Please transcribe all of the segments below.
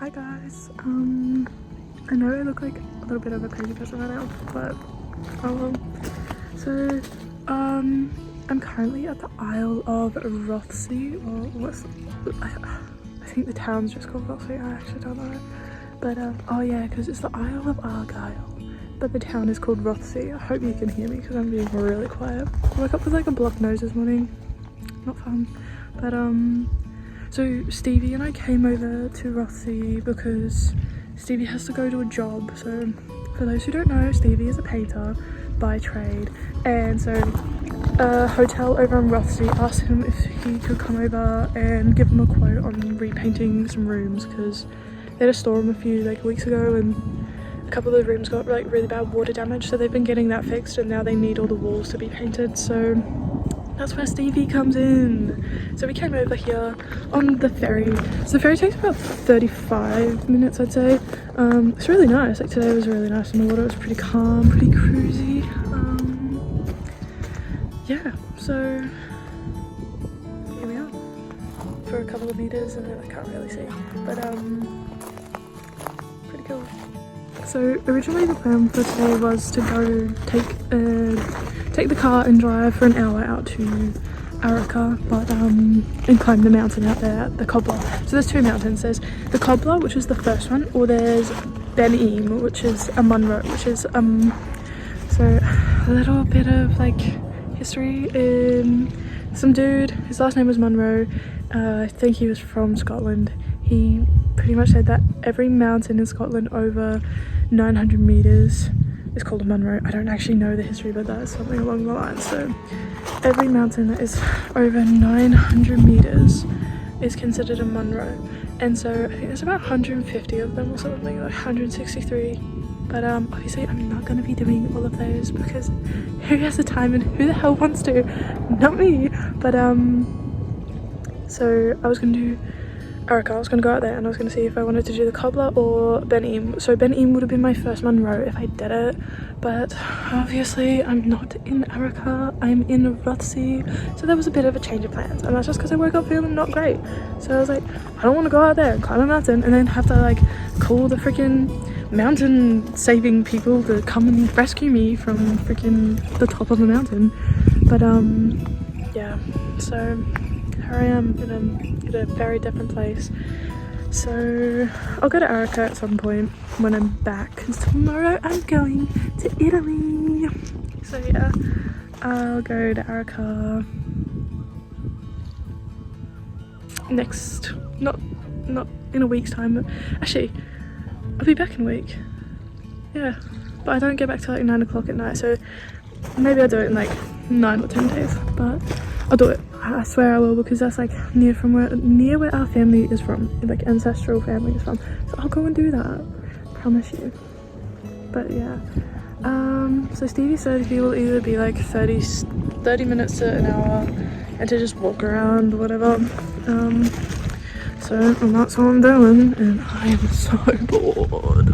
Hi guys, I know I look like a little bit of a crazy person right now, but oh well. So I'm currently at the Isle of Rothesay, or what's, I think the town's just called Rothesay, I actually don't know, but oh yeah, because it's the Isle of Argyle, but the town is called Rothesay. I hope you can hear me because I'm being really quiet. I woke up with like a blocked nose this morning, not fun, but so Stevie and I came over to Rothesay because Stevie has to go to a job. So for those who don't know, Stevie is a painter by trade, and so a hotel over in Rothesay asked him if he could come over and give him a quote on repainting some rooms because they had a storm a few weeks ago and a couple of the rooms got like really bad water damage, so they've been getting that fixed and now they need all the walls to be painted. So that's where Stevie comes in. So we came over here on the ferry. So the ferry takes about 35 minutes, I'd say. It's really nice. Like today was really nice and the water was pretty calm, pretty cruisy. Yeah, so here we are for a couple of meters and then I can't really see. But pretty cool. So originally the plan for today was to go take the car and drive for an hour out to Arica, but and climb the mountain out there at the Cobbler. So there's two mountains. There's the Cobbler, which is the first one, or there's Ben Eam, which is a Munro, which is so a little bit of like history. Some dude, his last name was Munro. I think he was from Scotland. He pretty much said that every mountain in Scotland over 900 meters is called a Munro. I don't actually know the history, but that is something along the lines. So every mountain that is over 900 meters is considered a Munro, and so I think there's about 150 of them or something, like 163. But obviously I'm not going to be doing all of those because who has the time and who the hell wants to? Not me. But so I was going to do Arica. I was going to go out there and I was going to see if I wanted to do the Cobbler or Ben Eam. So Ben Eam would have been my first Munro if I did it, but obviously I'm not in Arica, I'm in Rothesay, so there was a bit of a change of plans, and that's just because I woke up feeling not great. So I was like, I don't want to go out there and climb a mountain and then have to like call the freaking mountain saving people to come and rescue me from freaking the top of the mountain. But yeah, so here I am in a very different place. So I'll go to Arica at some point when I'm back, because tomorrow I'm going to Italy. So yeah, I'll go to Arica next, not in a week's time, but actually I'll be back in a week. Yeah, but I don't get back till like 9 o'clock at night, so maybe I'll do it in like 9 or 10 days, but I'll do it. I swear I will, because that's like near where our family is from, like ancestral family is from. So I'll go and do that, promise you. But yeah, so Stevie said he will either be like 30 minutes to an hour and to just walk around or whatever. So that's what I'm doing, and I am so bored.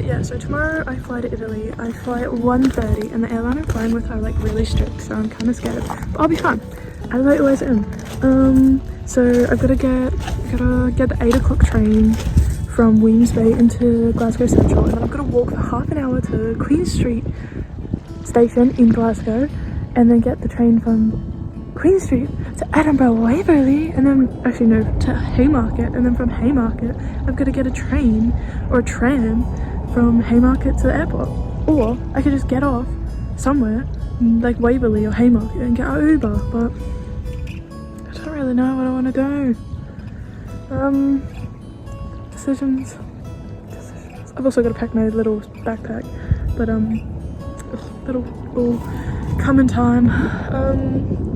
Yeah, so tomorrow I fly to Italy. I fly at 1:30 and the airline I'm flying with are like really strict, so I'm kind of scared, but I'll be fine, as I always am. So I've got to get the 8 o'clock train from Weems Bay into Glasgow Central, and then I've got to walk for half an hour to Queen Street station in Glasgow, and then get the train from Queen Street to Edinburgh Waverley, and then actually no, to Haymarket, and then from Haymarket I've got to get a train or a tram from Haymarket to the airport, or I could just get off somewhere like Waverley or Haymarket and get an Uber, but I don't really know what I want to do. Decisions. I've also got to pack my little backpack, but it'll come in time.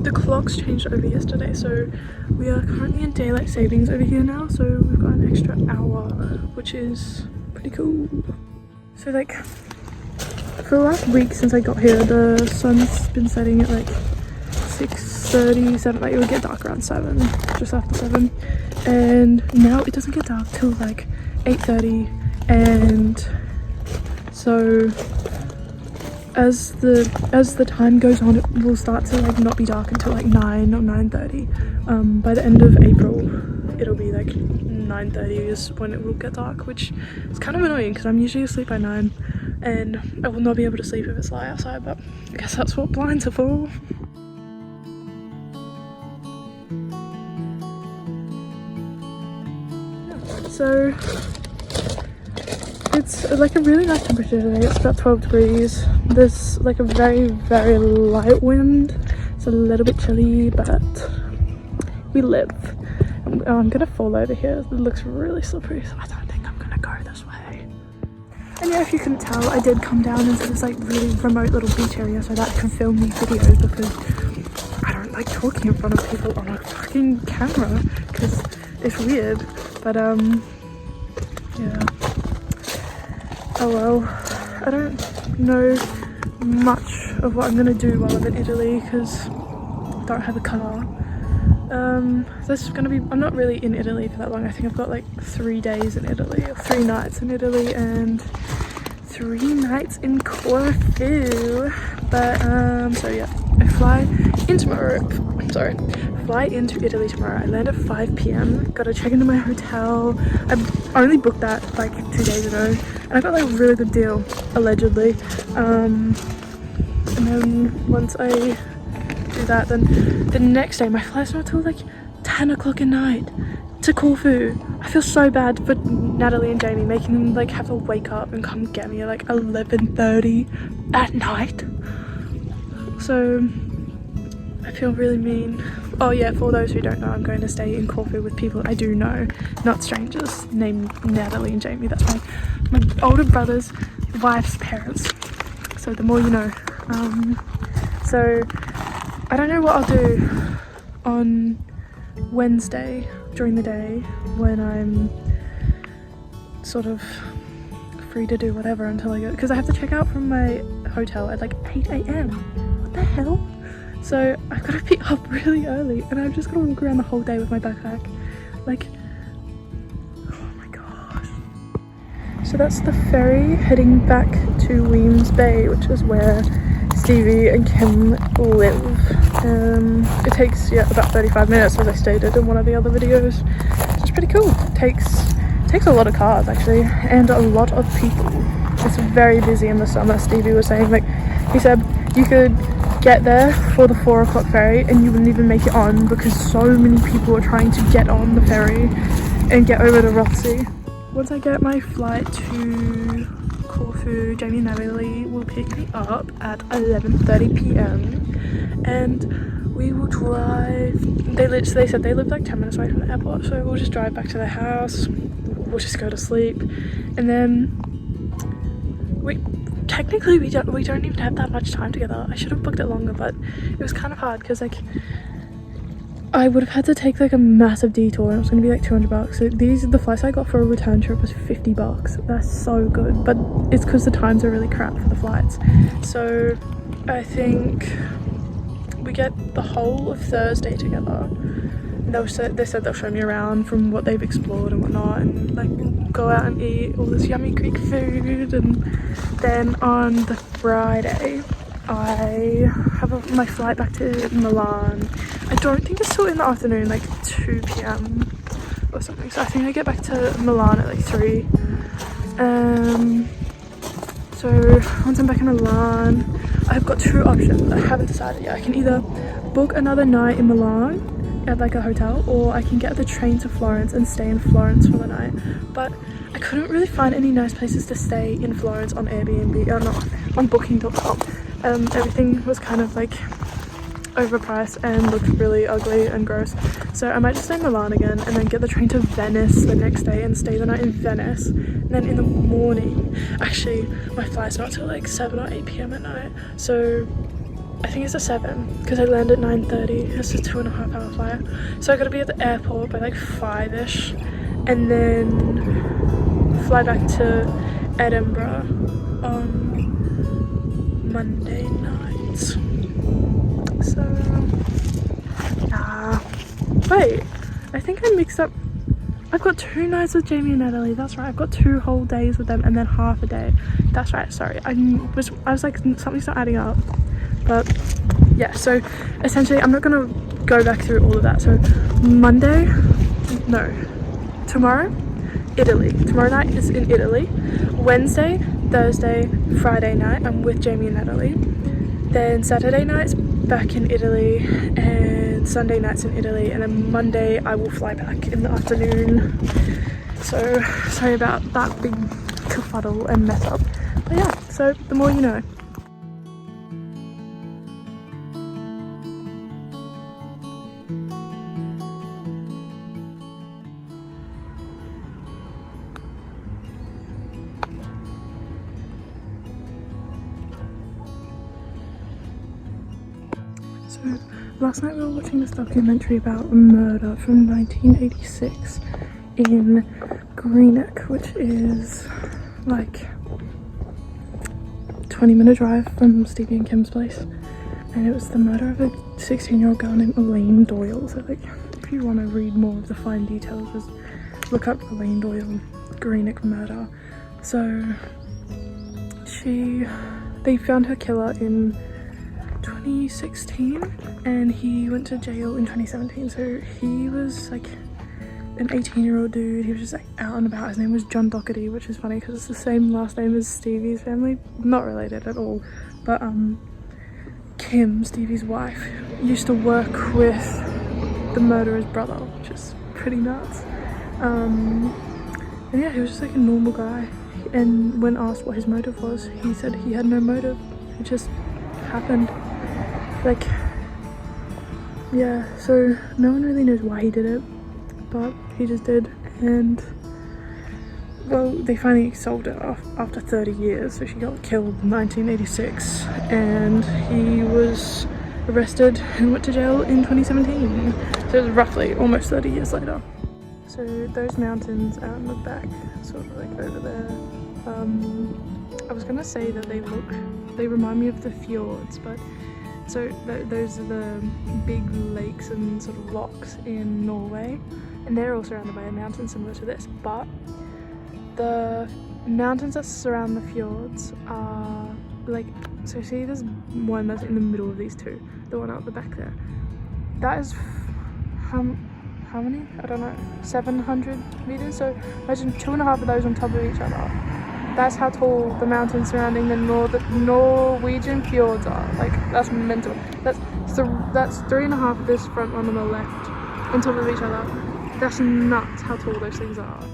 The clocks changed over yesterday, so we are currently in daylight savings over here now, so we've got an extra hour, which is pretty cool. So like for the last week since I got here, the sun's been setting at like 6:30, 7, like it would get dark around 7, just after 7, and now it doesn't get dark till like 8:30, and so as the time goes on, it will start to like not be dark until like 9 or 9:30. By the end of April it'll be like 9:30 is when it will get dark, which is kind of annoying because I'm usually asleep by 9 and I will not be able to sleep if it's light outside, but I guess that's what blinds are for. So it's like a really nice temperature today. It's about 12 degrees. There's like a very, very light wind. It's a little bit chilly, but we live. I'm gonna fall over here. It looks really slippery, so I don't think I'm gonna go this way. And yeah, if you couldn't tell, I did come down into this like really remote little beach area so that I can film these videos, because I don't like talking in front of people on a fucking camera because it's weird. But yeah. Oh well. I don't know much of what I'm gonna do while I'm in Italy because I don't have a car. This is gonna be, I'm not really in Italy for that long. I think I've got like 3 days in Italy, or 3 nights in Italy and 3 nights in Corfu. But so yeah, I fly into Italy tomorrow. I land at 5 p.m. Gotta check into my hotel. I only booked that like 2 days ago and I got like a really good deal, allegedly. And then once I do that, then the next day my flight's not till like 10 o'clock at night to Corfu. I feel so bad for Natalie and Jamie, making them like have to wake up and come get me at like 11:30 at night. So I feel really mean. Oh yeah, for those who don't know, I'm going to stay in Corfu with people I do know, not strangers, named Natalie and Jamie. That's my older brother's wife's parents. So the more you know. So I don't know what I'll do on Wednesday during the day when I'm sort of free to do whatever until I go, because I have to check out from my hotel at like 8 a.m. What the hell? So I've got to be up really early and I've just got to walk around the whole day with my backpack. Like, oh my gosh. So that's the ferry heading back to Weems Bay, which is where Stevie and Kim live. It takes, yeah, about 35 minutes, as I stated in one of the other videos. So it's pretty cool. It takes a lot of cars actually, and a lot of people. It's very busy in the summer. Stevie was saying, like, he said you could get there for the 4 o'clock ferry and you wouldn't even make it on because so many people are trying to get on the ferry and get over to Rothesay. Once I get my flight to Corfu, Jamie and Natalie will pick me up at 11:30 p.m. and we will drive. They said they live like 10 minutes away from the airport, so we'll just drive back to their house. We'll just go to sleep, and then we don't even have that much time together. I should have booked it longer, but it was kind of hard because like I would have had to take like a massive detour and it was going to be like $200. So the flights I got for a return trip was $50. That's so good, but it's because the times are really crap for the flights. So I think we get the whole of Thursday together. They said they'll show me around from what they've explored and whatnot, and like go out and eat all this yummy Greek food. And then on the Friday I have my flight back to Milan. I don't think it's till in the afternoon, like 2 p.m. or something. So I think I get back to Milan at like 3. So once I'm back in Milan, I've got 2 options. I haven't decided yet. I can either book another night in Milan at like a hotel, or I can get the train to Florence and stay in Florence for the night. But I couldn't really find any nice places to stay in Florence on Airbnb, not on booking.com. Everything was kind of like overpriced and looked really ugly and gross. So I might just stay in Milan again and then get the train to Venice the next day and stay the night in Venice. And then in the morning, actually my flight's not till like 7 or 8 p.m. at night. So I think it's a 7 because I land at 9:30. It's a 2.5 hour flight. So I gotta be at the airport by like 5ish and then fly back to Edinburgh on Monday night. So wait, I think I mixed up I've got 2 nights with Jamie and Natalie, that's right. I've got 2 whole days with them and then half a day. That's right, sorry. I was like, something's not adding up. But yeah, so essentially I'm not gonna go back through all of that. So tomorrow, Italy. Tomorrow night is in Italy. Wednesday, Thursday, Friday night, I'm with Jamie and Natalie. Then Saturday night's back in Italy, and Sunday night's in Italy, and then Monday I will fly back in the afternoon. So sorry about that big kerfuddle and mess up. But yeah, so the more you know. So last night we were watching this documentary about a murder from 1986 in Greenock, which is like 20-minute drive from Stevie and Kim's place, and it was the murder of a 16-year-old girl named Elaine Doyle. So like, if you want to read more of the fine details, just look up Elaine Doyle Greenock murder. So they found her killer in 2016 and he went to jail in 2017. So he was like an 18-year-old dude. He was just like out and about. His name was John Doherty, which is funny because it's the same last name as Stevie's family. Not related at all, but Kim, Stevie's wife, used to work with the murderer's brother, which is pretty nuts. And yeah, he was just like a normal guy, and when asked what his motive was, he said he had no motive. It just happened. Like, yeah, so no one really knows why he did it, but he just did. And well, they finally solved it after 30 years. So she got killed in 1986 and he was arrested and went to jail in 2017. So it was roughly almost 30 years later. So those mountains out in the back, sort of like over there, I was gonna say that they remind me of the fjords, but so those are the big lakes and sort of lochs in Norway, and they're all surrounded by a mountain similar to this, but the mountains that surround the fjords are like, so see there's one that's in the middle of these two, the one out the back there, that is how many? I don't know, 700 meters. So imagine 2.5 of those on top of each other. That's how tall the mountains surrounding the Norwegian fjords are. Like, that's mental. That's 3.5 of this front one on the left on top of each other. That's nuts how tall those things are.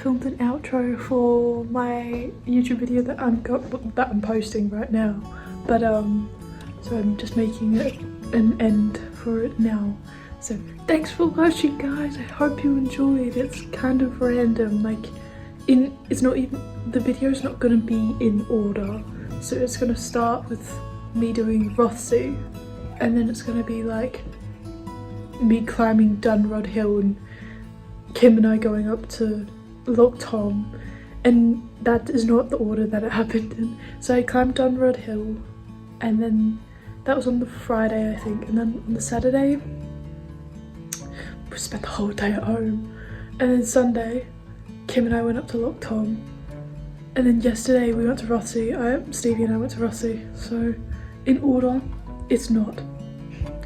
Filmed an outro for my YouTube video that I'm posting right now, but so I'm just making it an end for it now. So thanks for watching, guys. I hope you enjoyed. It's kind of random, like it's not even, the video's not gonna be in order, so it's gonna start with me doing Rothesay, and then it's gonna be like me climbing Dunrod Hill and Kim and I going up to Loch Thom, and that is not the order that it happened in. So I climbed Dunrod Hill, and then that was on the Friday I think, and then on the Saturday we spent the whole day at home, and then Sunday Kim and I went up to Loch Thom, and then yesterday we went to Rothesay. Stevie and I went to Rothesay, so in order it's not,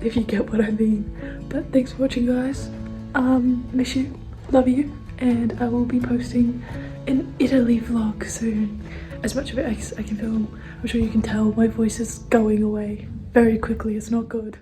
if you get what I mean. But thanks for watching guys, miss you, love you, and I will be posting an Italy vlog soon, as much of it as I can film. I'm sure you can tell my voice is going away very quickly, it's not good.